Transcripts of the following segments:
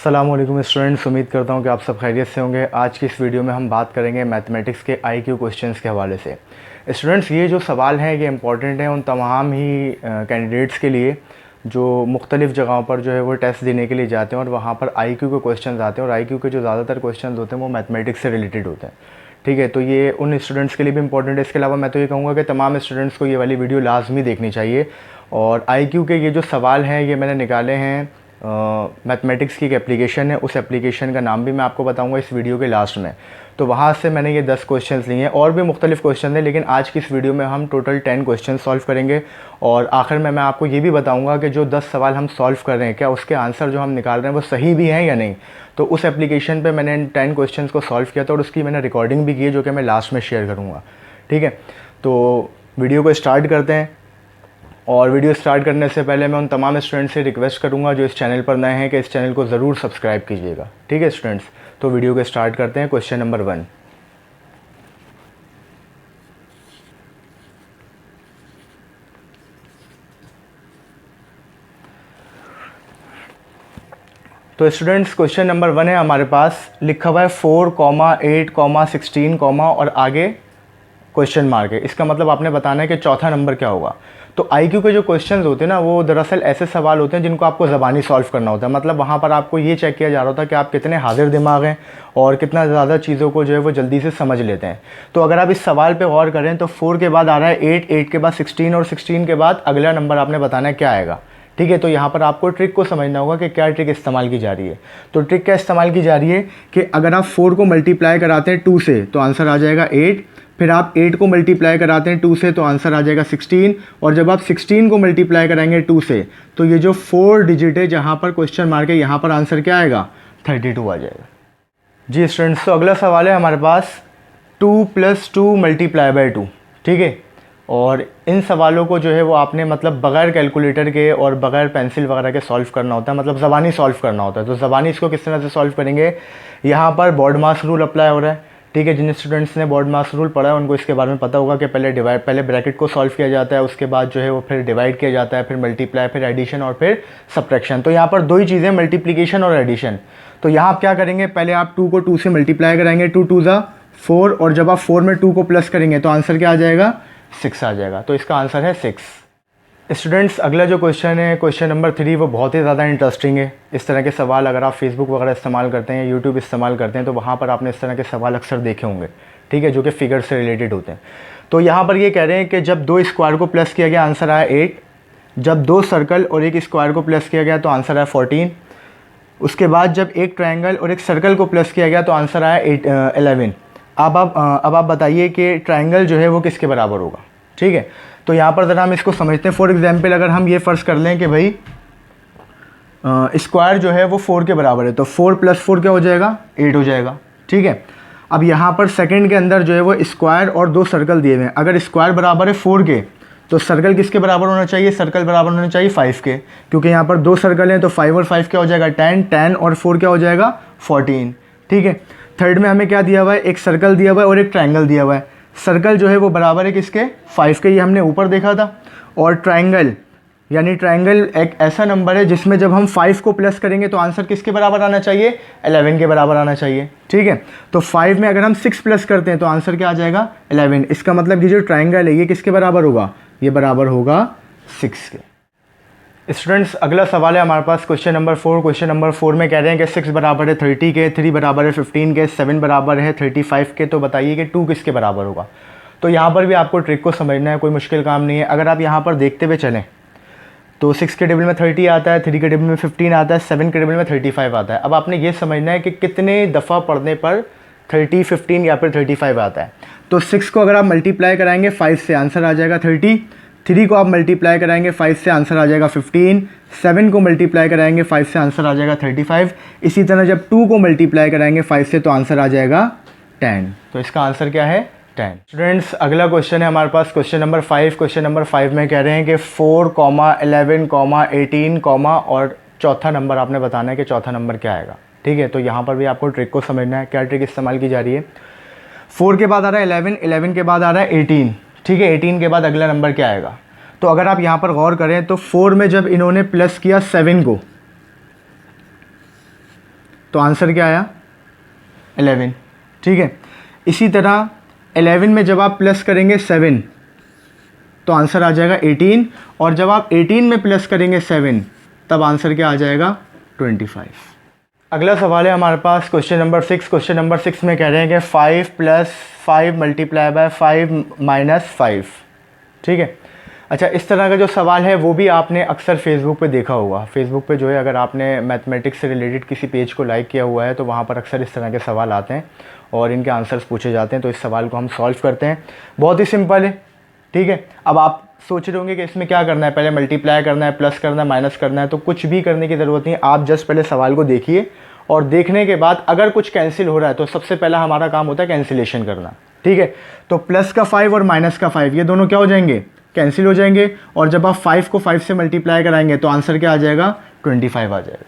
अस्सलामुअलैकुम स्टूडेंट्स, उम्मीद करता हूँ कि आप सब खैरियत से होंगे। आज की इस वीडियो में हम बात करेंगे मैथमेटिक्स के आईक्यू क्वेश्चंस के हवाले से। स्टूडेंट्स, ये जो सवाल हैं ये इंपॉर्टेंट हैं उन तमाम ही कैंडिडेट्स के लिए जो मुख्तलिफ़ जगहों पर जो है वो टेस्ट देने के लिए जाते हैं और वहाँ पर आईक्यू के क्वेश्चन आते हैं और आईक्यू के जो ज़्यादातर क्वेश्चन होते हैं वो मैथमेटिक्स से रिलेटेड होते हैं। ठीक है, तो ये उन स्टूडेंट्स के लिए भी इंपॉर्टेंट है। इसके अलावा मैं तो ये कहूँगा कि तमाम स्टूडेंट्स को ये वाली वीडियो लाजमी देखनी चाहिए। और आईक्यू के ये जो सवाल हैं ये मैंने निकाले हैं मैथमेटिक्स की एक एप्लीकेशन है, उस एप्लीकेशन का नाम भी मैं आपको बताऊंगा इस वीडियो के लास्ट में। तो वहाँ से मैंने ये 10 क्वेश्चंस लिए हैं और भी मुख्तलिफ़ क्वेश्चन हैं, लेकिन आज की इस वीडियो में हम टोटल 10 क्वेश्चन सॉल्व करेंगे। और आखिर में मैं आपको ये भी बताऊंगा कि जो 10 सवाल हम सॉल्व कर रहे हैं क्या उसके आंसर जो हम निकाल रहे हैं वो सही भी हैं या नहीं। तो उस एप्लीकेशन पर मैंने 10 क्वेश्चन को सॉल्व किया था और उसकी मैंने रिकॉर्डिंग भी की है जो कि मैं लास्ट में शेयर करूँगा। ठीक है, तो वीडियो को स्टार्ट करते हैं। और वीडियो स्टार्ट करने से पहले मैं उन तमाम स्टूडेंट से रिक्वेस्ट करूंगा जो इस चैनल पर नए हैं कि इस चैनल को ज़रूर सब्सक्राइब कीजिएगा। ठीक है स्टूडेंट्स, तो वीडियो को स्टार्ट करते हैं। Question number 1। तो स्टूडेंट्स, क्वेश्चन नंबर 1 है हमारे पास, लिखा हुआ है 4, 8, 16, और आगे क्वेश्चन मार्क है। इसका मतलब आपने बताना है कि चौथा नंबर क्या होगा। तो आईक्यू के जो क्वेश्चंस होते हैं ना वो दरअसल ऐसे सवाल होते हैं जिनको आपको ज़बानी सॉल्व करना होता है। मतलब वहाँ पर आपको ये चेक किया जा रहा होता है कि आप कितने हाजिर दिमाग हैं और कितना ज़्यादा चीज़ों को जो है वो जल्दी से समझ लेते हैं। तो अगर आप इस सवाल पे गौर करें तो 4 के बाद आ रहा है 8, 8 के बाद 16 और 16 के बाद अगला नंबर आपने बताना है क्या आएगा। ठीक है, तो यहाँ पर आपको ट्रिक को समझना होगा कि क्या ट्रिक इस्तेमाल की जा रही है। तो ट्रिक क्या इस्तेमाल की जा रही है कि अगर आप 4 को मल्टीप्लाई कराते हैं 2 से तो आंसर आ जाएगा 8। फिर आप 8 को मल्टीप्लाई कराते हैं 2 से तो आंसर आ जाएगा 16। और जब आप 16 को मल्टीप्लाई कराएंगे 2 से तो ये जो 4 डिजिट है जहाँ पर क्वेश्चन मार्क है यहाँ पर आंसर क्या आएगा, 32 आ जाएगा। जी स्टूडेंट्स, तो अगला सवाल है हमारे पास 2 + 2 × 2। ठीक है, और इन सवालों को जो है वो आपने मतलब बग़ैर कैलकुलेटर के और बग़ैर पेंसिल वगैरह के सॉल्व करना होता है, मतलब ज़बानी सॉल्व करना होता है। तो ज़बानी इसको किस तरह से सॉल्व करेंगे, यहाँ पर बॉड मास रूल अप्लाई हो रहा है। ठीक है, जिन स्टूडेंट्स ने बॉड मास रूल पढ़ा है उनको इसके बारे में पता होगा कि पहले ब्रैकेट को सॉल्व किया जाता है, उसके बाद जो है वो फिर डिवाइड किया जाता है, फिर मल्टीप्लाई, फिर एडिशन और फिर सब्ट्रैक्शन। तो यहाँ पर दो ही चीज़ें, मल्टीप्लिकेशन और एडिशन। तो यहाँ आप क्या करेंगे, पहले आप 2 को 2 से मल्टीप्लाई कराएंगे, 2 2 ज़ा 4, और जब आप 4 में 2 को प्लस करेंगे तो आंसर क्या आ जाएगा, 6 आ जाएगा। तो इसका आंसर है 6। स्टूडेंट्स, अगला जो क्वेश्चन है क्वेश्चन नंबर 3, वो बहुत ही ज़्यादा इंटरेस्टिंग है। इस तरह के सवाल अगर आप फेसबुक वगैरह इस्तेमाल करते हैं, यूट्यूब इस्तेमाल करते हैं तो वहाँ पर आपने इस तरह के सवाल अक्सर देखे होंगे। ठीक है, जो कि फिगर से रिलेटेड होते हैं। तो यहाँ पर ये कह रहे हैं कि जब 2 स्क्वायर को प्लस किया गया आंसर आया 8, जब 2 सर्कल और 1 स्क्वायर को प्लस किया गया तो आंसर आया 14, उसके बाद जब एक ट्राइंगल और एक सर्कल को प्लस किया गया तो आंसर आया 11। अब आप बताइए कि ट्राइंगल जो है वो किसके बराबर होगा। ठीक है, तो यहाँ पर ज़रा हम इसको समझते हैं। फॉर एग्जांपल अगर हम ये फ़र्ज़ कर लें कि भाई स्क्वायर जो है वो 4 के बराबर है तो 4 + 4 क्या हो जाएगा, 8 हो जाएगा। ठीक है, अब यहाँ पर सेकंड के अंदर जो है वो स्क्वायर और 2 सर्कल दिए हुए हैं। अगर स्क्वायर बराबर है 4 के तो सर्कल किसके बराबर होना चाहिए, सर्कल बराबर होना चाहिए 5 के, क्योंकि यहाँ पर 2 सर्कल हैं तो 5 और 5 क्या हो जाएगा 10, 10 और 4 क्या हो जाएगा 14। ठीक है, थर्ड में हमें क्या दिया हुआ है, एक सर्कल दिया हुआ है और एक ट्राइंगल दिया हुआ है। सर्कल जो है वो बराबर है किसके, 5 के, ये हमने ऊपर देखा था। और ट्राइंगल यानी ट्राइंगल एक ऐसा नंबर है जिसमें जब हम 5 को प्लस करेंगे तो आंसर किसके बराबर आना चाहिए, 11 के बराबर आना चाहिए। ठीक है, तो 5 में अगर हम 6 प्लस करते हैं तो आंसर क्या आ जाएगा 11। इसका मतलब ये जो ट्राइंगल है ये किसके बराबर होगा, ये बराबर होगा 6 के। स्टूडेंट्स, अगला सवाल है हमारे पास क्वेश्चन नंबर 4। क्वेश्चन नंबर 4 में कह रहे हैं कि 6 बराबर है 30 के, 3 बराबर है 15 के, 7 बराबर है 35 के। तो बताइए कि 2 किसके बराबर होगा। तो यहाँ पर भी आपको ट्रिक को समझना है, कोई मुश्किल काम नहीं है। अगर आप यहाँ पर देखते हुए चलें तो 6 के टेबल में 30 आता है, 3 के टेबल में 15 आता है, 7 के टेबल में 35 आता है। अब आपने ये समझना है कि कितने दफ़ा पढ़ने पर 30, 15 या फिर 35 आता है। तो 6 को अगर आप मल्टीप्लाई कराएंगे 5 से आंसर आ जाएगा 30, 3 को आप मल्टीप्लाई कराएंगे 5 से आंसर आ जाएगा 15, 7 को मल्टीप्लाई कराएंगे 5 से आंसर आ जाएगा 35। इसी तरह जब 2 को मल्टीप्लाई कराएंगे 5 से तो आंसर आ जाएगा 10। तो इसका आंसर क्या है, 10। स्टूडेंट्स, अगला क्वेश्चन है हमारे पास क्वेश्चन नंबर 5। क्वेश्चन नंबर 5 में कह रहे हैं कि 4, 11, 18, और चौथा नंबर आपने बताना है कि चौथा नंबर क्या आएगा। ठीक है, तो यहाँ पर भी आपको ट्रिक को समझना है, क्या ट्रिक इस्तेमाल की जा रही है। 4 के बाद आ रहा है 11, 11 के बाद आ रहा है 18। ठीक है, 18 के बाद अगला नंबर क्या आएगा। तो अगर आप यहाँ पर गौर करें तो 4 में जब इन्होंने प्लस किया 7 को तो आंसर क्या आया 11, ठीक है। इसी तरह 11 में जब आप प्लस करेंगे 7 तो आंसर आ जाएगा 18, और जब आप 18 में प्लस करेंगे 7 तब आंसर क्या आ जाएगा 25। अगला सवाल है हमारे पास क्वेश्चन नंबर 6। क्वेश्चन नंबर 6 में कह रहे हैं कि 5 + 5 मल्टीप्लाई बाय 5 - 5, ठीक है। अच्छा, इस तरह का जो सवाल है वो भी आपने अक्सर फेसबुक पे देखा होगा। फेसबुक पे जो है, अगर आपने मैथमेटिक्स से रिलेटेड किसी पेज को लाइक किया हुआ है तो वहाँ पर अक्सर इस तरह के सवाल आते हैं और इनके आंसर्स पूछे जाते हैं। तो इस सवाल को हम सॉल्व करते हैं। बहुत ही सिंपल है, ठीक है। अब आप सोच रहे होंगे कि इसमें क्या करना है, पहले मल्टीप्लाई करना है, प्लस करना है, माइनस करना है। तो कुछ भी करने की ज़रूरत नहीं है, आप जस्ट पहले सवाल को देखिए और देखने के बाद अगर कुछ कैंसिल हो रहा है तो सबसे पहला हमारा काम होता है कैंसिलेशन करना, ठीक है। तो प्लस का 5 और माइनस का 5 ये दोनों क्या हो जाएंगे, कैंसिल हो जाएंगे। और जब आप 5 को 5 से मल्टीप्लाई कराएंगे तो आंसर क्या आ जाएगा 25 आ जाएगा,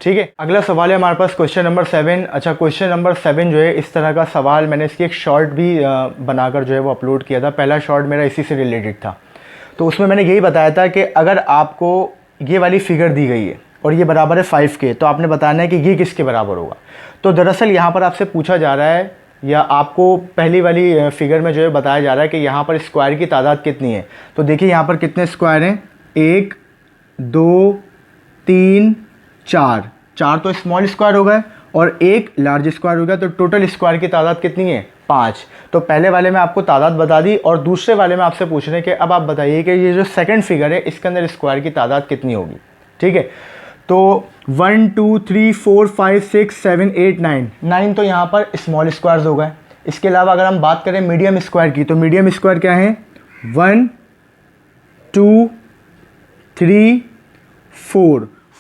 ठीक है। अगला सवाल है हमारे पास क्वेश्चन नंबर 7। अच्छा, क्वेश्चन नंबर 7 जो है इस तरह का सवाल, मैंने इसकी एक शॉर्ट भी बनाकर जो है वो अपलोड किया था। पहला शॉर्ट मेरा इसी से रिलेटेड था। तो उसमें मैंने यही बताया था कि अगर आपको ये वाली फिगर दी गई है और ये बराबर है 5 के, तो आपने बताना है कि ये किसके बराबर होगा। तो दरअसल यहाँ पर आपसे पूछा जा रहा है, या आपको पहली वाली फिगर में जो है बताया जा रहा है कि यहाँ पर स्क्वायर की तादाद कितनी है। तो देखिए यहाँ पर कितने स्क्वायर हैं, 1 2 3 4, 4 तो स्मॉल स्क्वायर हो गए और 1 लार्ज स्क्वायर हो गया। तो टोटल स्क्वायर की तादाद कितनी है 5। तो पहले वाले में आपको तादाद बता दी और दूसरे वाले में आपसे पूछ रहे हैं कि अब आप बताइए कि ये जो सेकंड फिगर है इसके अंदर स्क्वायर की तादाद कितनी होगी, ठीक है। तो 1 2 3 4 5 6 7 8 9 तो यहाँ पर स्मॉल स्क्वायर्स हो गए। इसके अलावा अगर हम बात करें मीडियम स्क्वायर की, तो मीडियम स्क्वायर क्या है 1 2 3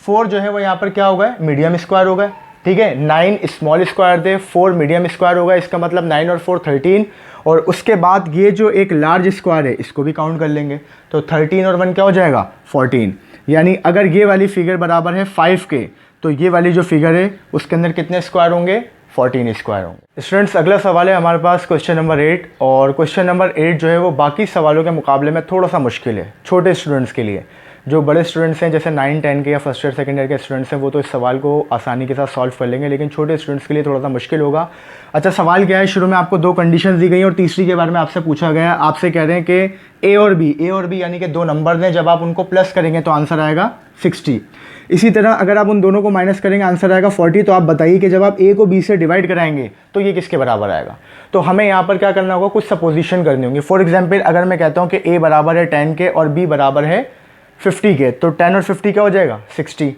4 जो है वो यहाँ पर क्या हो गए मीडियम स्क्वायर हो गए, ठीक है। 9 स्मॉल स्क्वायर थे, 4 मीडियम स्क्वायर हो गए। इसका मतलब 9 और 4 13, और उसके बाद ये जो एक लार्ज स्क्वायर है इसको भी काउंट कर लेंगे। तो 13 और 1 क्या हो जाएगा 14। यानी अगर ये वाली फिगर बराबर है 5 के, तो ये वाली जो फिगर है उसके अंदर कितने स्क्वायर होंगे 14 स्क्वायर होंगे। स्टूडेंट्स, अगला सवाल है हमारे पास क्वेश्चन नंबर 8, और क्वेश्चन नंबर 8 जो है वो बाकी सवालों के मुकाबले में थोड़ा सा मुश्किल है छोटे स्टूडेंट्स के लिए। जो बड़े स्टूडेंट्स हैं जैसे 9 10 के या फर्स्ट ईयर सेकंड ईयर के स्टूडेंट्स हैं वो तो इस सवाल को आसानी के साथ सॉल्व कर लेंगे, लेकिन छोटे स्टूडेंट्स के लिए थोड़ा सा मुश्किल होगा। अच्छा, सवाल क्या है, शुरू में आपको 2 कंडीशंस दी गई और तीसरी के बारे में आपसे पूछा गया। आपसे कह रहे हैं कि ए और बी यानी कि 2 नंबर हैं, जब आप उनको प्लस करेंगे तो आंसर आएगा 60। इसी तरह अगर आप उन दोनों को माइनस करेंगे आंसर आएगा 40। तो आप बताइए कि जब आप ए को बी से डिवाइड कराएंगे तो ये किसके बराबर आएगा। तो हमें यहाँ पर क्या करना होगा, कुछ सपोजिशन करनी होंगी। फॉर एग्जाम्पल, अगर मैं कहता हूँ कि ए बराबर है 10 के और बी बराबर है 50 के, तो 10 और 50 क्या हो जाएगा 60।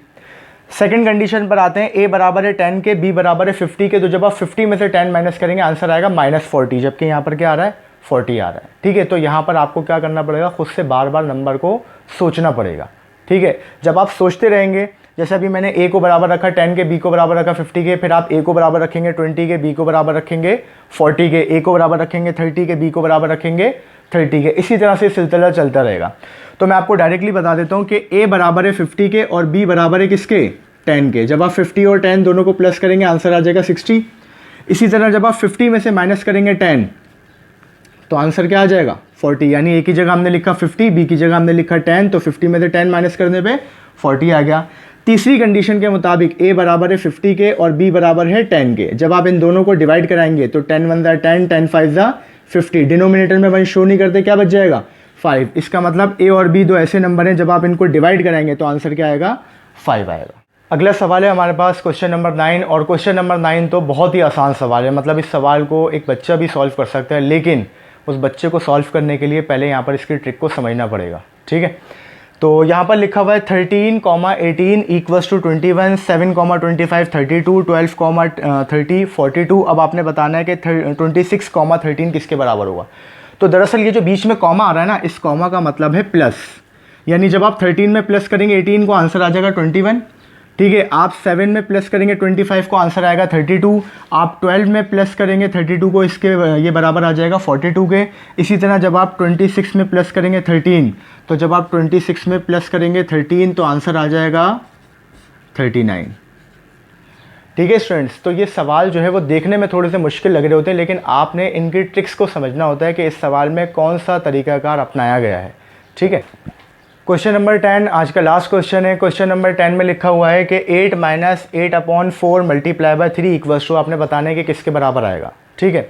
सेकंड कंडीशन पर आते हैं, ए बराबर है 10 के, बी बराबर है 50 के। तो जब आप 50 में से 10 माइनस करेंगे आंसर आएगा -40, जबकि यहाँ पर क्या आ रहा है 40 आ रहा है, ठीक है। तो यहाँ पर आपको क्या करना पड़ेगा, खुद से बार बार नंबर को सोचना पड़ेगा, ठीक है। जब आप सोचते रहेंगे, जैसे अभी मैंने ए को बराबर रखा 10 के, बी को बराबर रखा 50 के, फिर आप ए को बराबर रखेंगे 20 के, बी को बराबर रखेंगे 40 के, ए को बराबर रखेंगे 30 के, बी को बराबर रखेंगे 30 के। इसी तरह से सिलसिला चलता रहेगा। तो मैं आपको डायरेक्टली बता देता हूँ कि ए बराबर है 50 के और बी बराबर है किसके 10 के। जब आप 50 और 10 दोनों को प्लस करेंगे आंसर आ जाएगा 60। इसी तरह जब आप 50 में से माइनस करेंगे 10 तो आंसर क्या आ जाएगा 40। यानी ए की जगह हमने लिखा 50, बी की जगह हमने लिखा 10, तो 50 में से 10 माइनस करने पे 40 आ गया। तीसरी कंडीशन के मुताबिक ए बराबर है 50 के और बी बराबर है 10 के। जब आप इन दोनों को डिवाइड कराएंगे तो 10 1 ज़ा 10, 10 5 ज़ा 50। डिनोमिनेटर में 1 शो नहीं करते, क्या बच जाएगा 5। इसका मतलब ए और बी 2 ऐसे नंबर हैं, जब आप इनको डिवाइड कराएंगे तो आंसर क्या आएगा 5 आएगा। अगला सवाल है हमारे पास क्वेश्चन नंबर 9, और क्वेश्चन नंबर 9 तो बहुत ही आसान सवाल है। मतलब इस सवाल को एक बच्चा भी सॉल्व कर सकता है, लेकिन उस बच्चे को सॉल्व करने के लिए पहले यहाँ पर इसकी ट्रिक को समझना पड़ेगा, ठीक है। तो यहाँ पर लिखा हुआ है 13, 18 इक्वल्स टू 21, 7, 25 32, 12, 30 42। अब आपने बताना है कि 26, 13 किसके बराबर होगा। तो दरअसल ये जो बीच में कॉमा आ रहा है ना, इस कॉमा का मतलब है प्लस। यानी जब आप 13 में प्लस करेंगे 18 को आंसर आ जाएगा 21, ठीक है। आप 7 में प्लस करेंगे 25 को आंसर आएगा 32। आप 12 में प्लस करेंगे 32 को, इसके ये बराबर आ जाएगा 42 के। इसी तरह जब आप 26 में प्लस करेंगे 13, तो जब आप 26 में प्लस करेंगे 13 तो आंसर आ जाएगा 39, ठीक है स्टूडेंट्स। तो ये सवाल जो है वो देखने में थोड़े से मुश्किल लग रहे होते हैं, लेकिन आपने इनकी ट्रिक्स को समझना होता है कि इस सवाल में कौन सा तरीक़ाकार अपनाया गया है, ठीक है। क्वेश्चन नंबर 10 आज का लास्ट क्वेश्चन है। क्वेश्चन नंबर 10 में लिखा हुआ है कि 8 minus 8/4 multiply by 3 equals to, आपने बताना है कि किसके बराबर आएगा। ठीक है,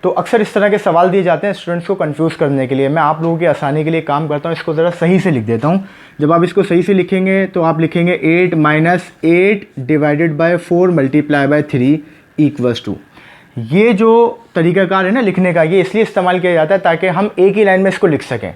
तो अक्सर इस तरह के सवाल दिए जाते हैं स्टूडेंट्स को कंफ्यूज करने के लिए। मैं आप लोगों की आसानी के लिए काम करता हूँ, इसको ज़रा सही से लिख देता हूँ। जब आप इसको सही से लिखेंगे तो आप लिखेंगे 8 minus 8 divided by 4 multiply by 3 equals to. ये जो तरीकाकार है ना लिखने का, ये इसलिए इस्तेमाल किया जाता है ताकि हम एक ही लाइन में इसको लिख सकें।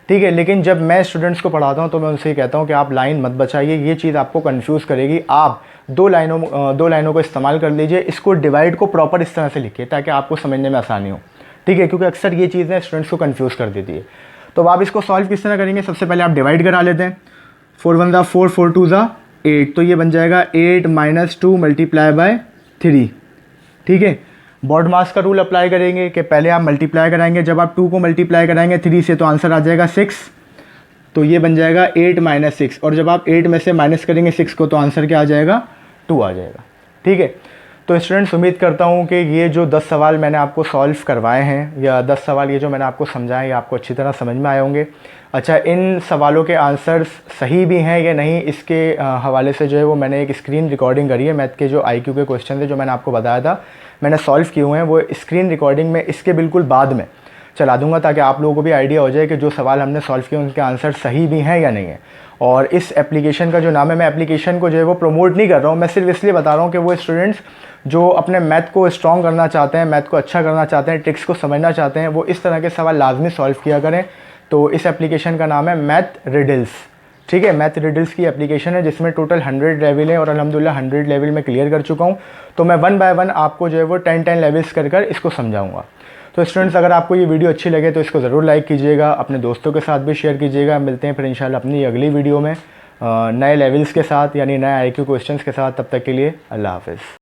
ठीक है, लेकिन जब मैं स्टूडेंट्स को पढ़ाता हूँ तो मैं उनसे कहता हूँ कि आप लाइन मत बचाइए, ये चीज़ आपको कंफ्यूज करेगी। आप दो लाइनों को इस्तेमाल कर लीजिए, इसको डिवाइड को प्रॉपर इस तरह से लिखिए ताकि आपको समझने में आसानी हो। ठीक है, क्योंकि अक्सर ये चीज़ें स्टूडेंट्स को कंफ्यूज कर देती है। तो अब आप इसको सॉल्व किस तरह करेंगे, सबसे पहले आप डिवाइड करा लेते हैं। 4 1 ज़ा 4, 4 2 ज़ा 8, तो ये बन जाएगा 8 माइनस 2 मल्टीप्लाई बाय 3। ठीक है, बॉड मास का रूल अप्लाई करेंगे कि पहले आप मल्टीप्लाई कराएंगे, जब आप 2 को मल्टीप्लाई कराएंगे 3 से तो आंसर आ जाएगा 6, तो ये बन जाएगा 8 माइनस 6, और जब आप 8 में से माइनस करेंगे 6 को तो आंसर क्या आ जाएगा, 2 आ जाएगा। ठीक है, तो स्टूडेंट्स उम्मीद करता हूँ कि ये जो 10 सवाल मैंने आपको सॉल्व करवाए हैं, या 10 सवाल ये जो मैंने आपको समझाए, ये आपको अच्छी तरह समझ में आए होंगे। अच्छा, इन सवालों के आंसर्स सही भी हैं या नहीं, इसके हवाले से जो है वो मैंने एक स्क्रीन रिकॉर्डिंग करी है। मैथ के जो IQ के क्वेश्चन थे जो मैंने आपको बताया था, मैंने सॉल्व किए हुए हैं, वो स्क्रीन रिकॉर्डिंग में इसके बिल्कुल बाद में चला दूंगा ताकि आप लोगों को भी आइडिया हो जाए कि जो सवाल हमने सॉल्व किए उनके आंसर सही भी हैं या नहीं है। और इस एप्लीकेशन का जो नाम है, मैं एप्लीकेशन को जो है वो प्रमोट नहीं कर रहा हूँ, मैं सिर्फ इसलिए बता रहा हूँ कि वो स्टूडेंट्स जो अपने मैथ को स्ट्रॉन्ग करना चाहते हैं, मैथ को अच्छा करना चाहते हैं, ट्रिक्स को समझना चाहते हैं, वो इस तरह के सवाल लाजमी सॉल्व किया करें। तो इस एप्लीकेशन का नाम है मैथ रिडल्स। ठीक है, मैथ रिडल्स की एप्लीकेशन है जिसमें टोटल 100 लेवल है और अल्हम्दुलिल्लाह 100 लेवल में क्लियर कर चुका हूँ। तो मैं 1 बाय 1 आपको जो है वो 10 लेवल्स कर इसको समझाऊंगा। तो स्टूडेंट्स, अगर आपको ये वीडियो अच्छी लगे तो इसको ज़रूर लाइक कीजिएगा, अपने दोस्तों के साथ भी शेयर कीजिएगा। मिलते हैं फिर इंशाल्लाह अपनी अगली वीडियो में नए लेवल्स के साथ, यानी नए IQ क्वेश्चंस के साथ। तब तक के लिए अल्लाह हाफ़िज़।